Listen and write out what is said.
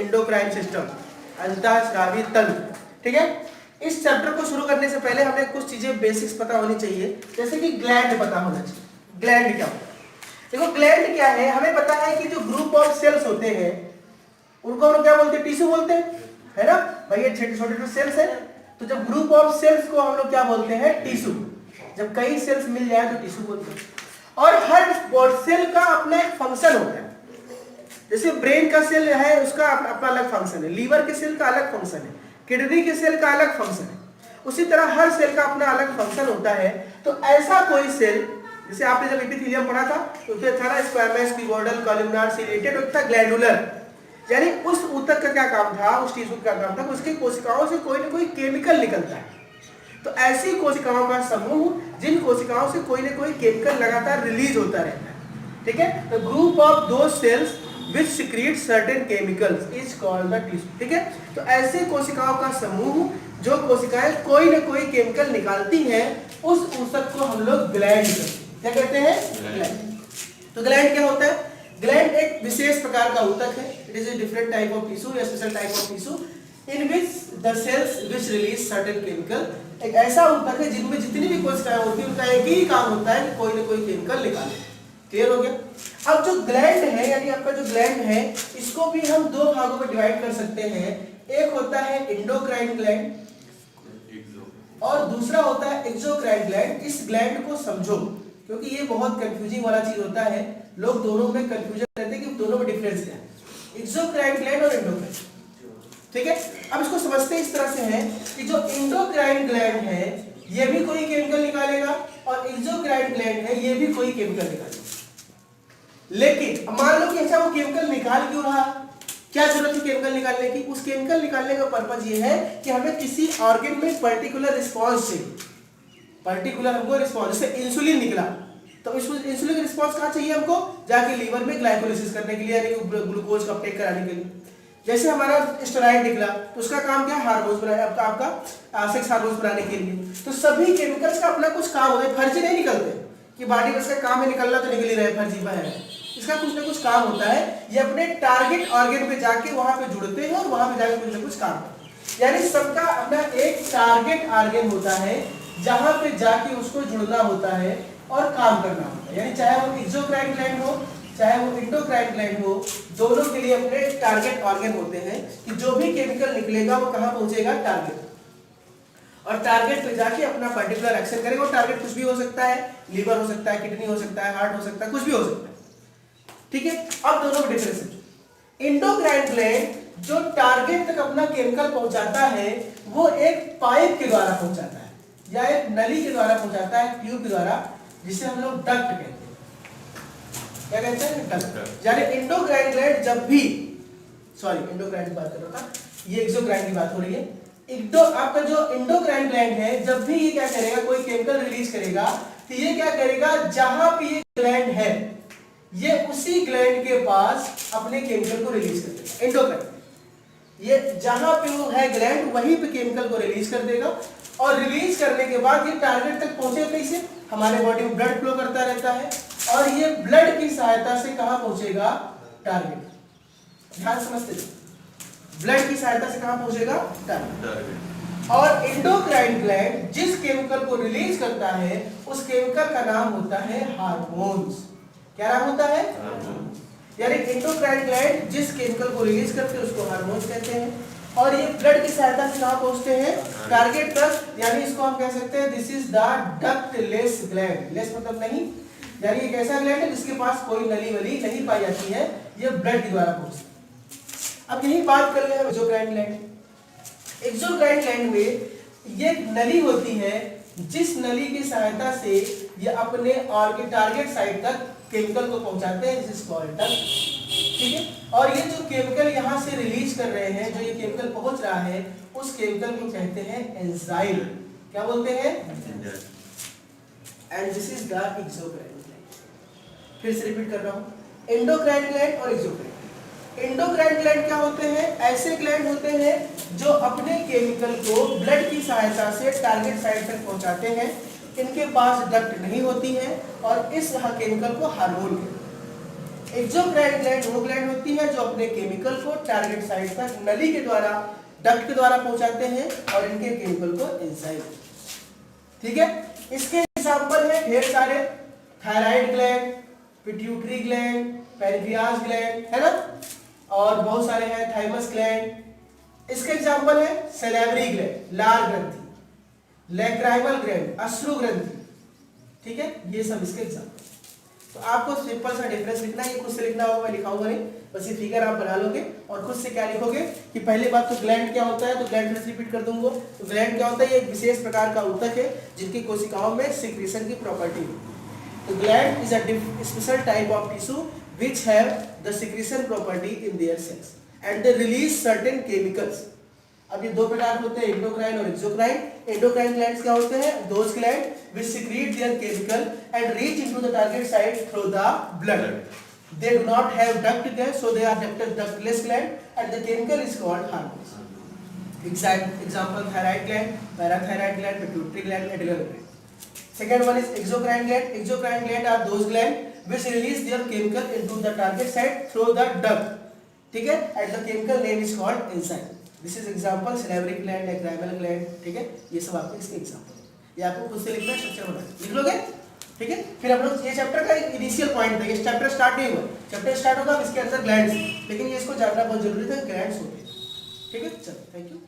Endocrine system, अंतःस्रावी तंत्र। ठीक है, इस चैप्टर को शुरू करने से पहले हमें कुछ चीजें बेसिक्स पता होनी चाहिए, जैसे कि ग्लैंड पता होना चाहिए। ग्लैंड क्या होता है? देखो ग्लैंड क्या है, हमें पता है कि जो ग्रुप ऑफ सेल्स होते हैं उनको हम लोग क्या बोलते हैं, टिश्यू बोलते हैं, है ना भाई, ये छोटे छोटे सेल्स है। तो जब ग्रुप ऑफ सेल्स को हम लोग क्या बोलते हैं, टिश्यू। जब कई सेल्स मिल जाए तो टिश्यू बोलते हैं। और हर सेल का अपना एक फंक्शन होता है। जैसे ब्रेन का सेल है, उसका अपना अलग फंक्शन है, लीवर के सेल का अलग फंक्शन है, किडनी के सेल का अलग फंक्शन है। उसी तरह हर सेल का अपना अलग फंक्शन होता है। तो ऐसा कोई सेल, जैसे आपने जब एपिथेलियम पढ़ा था तो उसमें था ना स्क्वामस, क्यूबोइडल, कॉलमनार, सिलेटेड, और था ग्लैंडुलर। यानी उस ऊतक का क्या काम था, उस टिश्यू का काम था, उसकी कोशिकाओं से कोई ना कोई केमिकल निकलता है। तो ऐसी कोशिकाओं का समूह जिन कोशिकाओं से कोई ना कोई केमिकल लगातार रिलीज होता रहता है। ठीक है, तो ग्रुप ऑफ दो sales which secrete certain chemicals is called the tissue। ठीक है, तो ऐसे कोशिकाओं का समूह जो कोशिकाएं कोई ना कोई केमिकल निकालती हैं, उस ऊतक को हम लोग ग्लैंड कहते हैं। क्या कहते हैं? ग्लैंड। तो ग्लैंड क्या होता है? ग्लैंड एक विशेष प्रकार का ऊतक है। It is a different type of tissue, या special type of tissue in which the cells which release certain chemical. एक ऐसा ऊतक है जिनमें जितनी भी कोशिकाएं होती हैं उनका एक ही काम होता है कि कोई ना कोई केमिकल निकाले। क्लियर हो गया? अब जो ग्लैंड है, यानी आपका जो ग्लैंड है, इसको भी हम दो भागों में डिवाइड कर सकते हैं। एक होता है एंडोक्राइन ग्लैंड और दूसरा होता है एक्सोक्राइन ग्लैंड। इस ग्लैंड को समझो, क्योंकि ये बहुत कंफ्यूजिंग वाला चीज होता है। लोग दोनों में कंफ्यूजन रहते हैं कि दोनों में डिफरेंस क्या है, एक्सोक्राइन ग्लैंड और एंडोक्राइन। ठीक है, अब इसको समझते इस तरह से है कि जो एंडोक्राइन ग्लैंड है ये भी कोई केमिकल निकालेगा, और एक्सोक्राइन ग्लैंड है ये भी कोई केमिकल निकालेगा। लेकिन मान लो कि अच्छा वो केमिकल निकाल क्यों रहा, क्या जरूरत है केमिकल निकालने की? उस केमिकल निकालने का पर्पज ये है कि हमें किसी ऑर्गन में पर्टिकुलर रिस्पांस चाहिए, पर्टिकुलर हमको रिस्पांस। जैसे इंसुलिन निकला तो इंसुलिन का रिस्पांस कहाँ चाहिए हमको? जाके लीवर में ग्लाइकोलाइसिस करने के लिए, यानी ग्लूकोज का अपटेक कराने के लिए। जैसे हमारा स्टेरॉइड निकला तो उसका काम क्या है? हार्मोन्स बनाने, आपका सेक्स हार्मोन्स बनाने के लिए। तो सभी केमिकल्स का अपना कुछ काम होता है, फर्जी नहीं निकलते कि बॉडी में इसका काम है निकलना तो निकल ही रहा है, फर्जी है। इसका कुछ ना कुछ काम होता है। ये अपने टारगेट ऑर्गन पे जाके वहां पे जुड़ते हैं और वहां पे जाके कुछ ना कुछ काम करते हैं। यानी सबका अपना एक टारगेट ऑर्गन होता है जहां पे जाके उसको जुड़ना होता है और काम करना होता है। यानी चाहे वो एक्सोक्राइन ग्लैंड हो चाहे वो एंडोक्राइन ग्लैंड हो, दोनों के लिए अपने टारगेट ऑर्गन होते हैं कि जो भी केमिकल निकलेगा वो कहां पहुंचेगा? टारगेट। और टारगेट पे जाके अपना पर्टिकुलर एक्शन करेगा। और टारगेट कुछ भी हो सकता है, लीवर हो सकता है, किडनी हो सकता है, हार्ट हो सकता है, कुछ भी हो सकता है। ठीक है, अब दोनों में डिफरेंस है। एंडोक्राइन ग्लैंड जो टारगेट तक अपना केमिकल पहुंचाता है वो एक पाइप के द्वारा पहुंचाता है या एक नली के द्वारा पहुंचाता है, ट्यूब के द्वारा, जिसे हम लोग डक्ट कहते हैं। क्या कहते हैं? डक्ट। यानी एंडोक्राइन ग्लैंड जब भी, सॉरी एंडोक्राइन की बात कर रहा था, ये एक्सोक्राइन की बात हो रही है। आपका जो एंडोक्राइन ग्लैंड है जब भी ये क्या करेगा, कोई केमिकल रिलीज करेगा, तो ये क्या करेगा, जहां पे ये ग्लैंड है ये उसी ग्लैंड के पास अपने केमिकल को रिलीज कर देगा। एंडोक्राइन ये जहां पे वो है ग्लैंड, वहीं पे केमिकल को रिलीज कर देगा। और रिलीज करने के बाद ये टारगेट तक पहुंचे कैसे? हमारे बॉडी में ब्लड फ्लो करता रहता है और ये ब्लड की सहायता से कहां पहुंचेगा? टारगेट। ध्यान समझते, ब्लड की सहायता से कहां पहुंचेगा? टारगेट। और एंडोक्राइन ग्लैंड जिस केमिकल को रिलीज करता है उस केमिकल का नाम होता है हार्मोन्स। क्या नाम होता है? यानी एंडोक्राइन ग्लैंड जिस केमिकल को रिलीज करते हैं उसको हार्मोन्स कहते हैं। और ये ब्लड की सहायता से कहां पहुंचते हैं? टारगेट तक। यानी इसको हम कह सकते हैं this is the ductless gland. Less मतलब नहीं, यानी एक ऐसा ग्लैंड है जिसके पास कोई नली वली नहीं पाई जाती है, ये ब्लड के द्वारा पहुंचती है। अब यही बात कर ले हम एक्सोक्राइन ग्लैंड। एक्सोक्राइन ग्लैंड में ये नली होती है जिस नली की सहायता से ये अपने टारगेट साइट तक केमिकल को पहुंचाते हैं, जिस कॉल्ड डक्ट। ठीक है, और ये जो केमिकल यहाँ से रिलीज कर रहे हैं, जो ये केमिकल पहुंच रहा है, उस केमिकल को कहते हैं एंजाइम। क्या बोलते हैं? And this is the exocrine gland. फिर से रिपीट कर रहा हूँ, एंडोक्राइन ग्लैंड और एक्सोक्राइन। एंडोक्राइन ग्लैंड क्या होते हैं? ऐसे ग्लैंड होते हैं जो अपने केमिकल को ब्लड की सहायता से टारगेट साइट तक पहुंचाते हैं। इनके पास डक्ट नहीं होती है और इस केमिकल को हार्मोन कहते हैं। एक्सोक्राइन ग्लैंड वो ग्लैंड होती है जो अपने केमिकल को टारगेट साइट तक नली के द्वारा, डक्ट के द्वारा पहुंचाते हैं और इनके केमिकल को एंजाइम, ठीक है। इसके एग्जांपल है ढेर सारे, thyroid gland, pituitary gland, pancreas gland, है ना, और बहुत सारे हैं, थाइमस ग्लैंड। इसके एग्जांपल है सैलिवरी ग्लैंड, लार ग्रंथि, लैक्राइमल ग्लैंड, अश्रु ग्रंथि, ठीक है, ये सब इसके एग्जांपल। तो आपको सिंपल सा डिफरेंस लिखना है, ये खुद से लिखना होगा, मैं लिखाऊंगा नहीं, बस ये फिगर आप बना लोगे और खुद से क्या लिखोगे कि पहली बात तो ग्लैंड क्या होता है, तो ग्लैंड फिर रिपीट कर दूंगा। तो ग्लैंड क्या होता है, ये एक विशेष प्रकार का ऊतक है जिनकी कोशिकाओं में सिक्रीशन की प्रॉपर्टी है। तो gland is a special type of tissue which have the secretion property in their cells and they release certain chemicals. अब ये दो प्रकार होते हैं, एंडोक्राइन और एक्सोक्राइन। एंडोक्राइन ग्लैंड्स क्या होते हैं, those gland which secrete their chemical and reach into the target site through the blood. They do not have duct there, so they are ductless gland, and the chemical is called hormones. Example: thyroid gland, parathyroid gland, pituitary gland, adrenal gland. Second one is exocrine gland. Exocrine gland are those gland which release their chemical into the target site through the duct. ठीक है, and the chemical name is called enzyme. This is example salivary gland, lacrymal gland. ठीक है, ये सब आपके इसके example. ये आपको खुद से लिखना है, स्ट्रक्चर बना लिख लोगे, ठीक है। फिर हम लोग, ये चैप्टर का इनिशियल पॉइंट था, ये चैप्टर स्टार्ट नहीं हुआ, चैप्टर स्टार्ट होगा इसके अंदर ग्लैंड्स, लेकिन ये इसको जानना बहुत जरूरी था, ग्लैंड्स होते हैं, ठीक है। चलो, थैंक यू।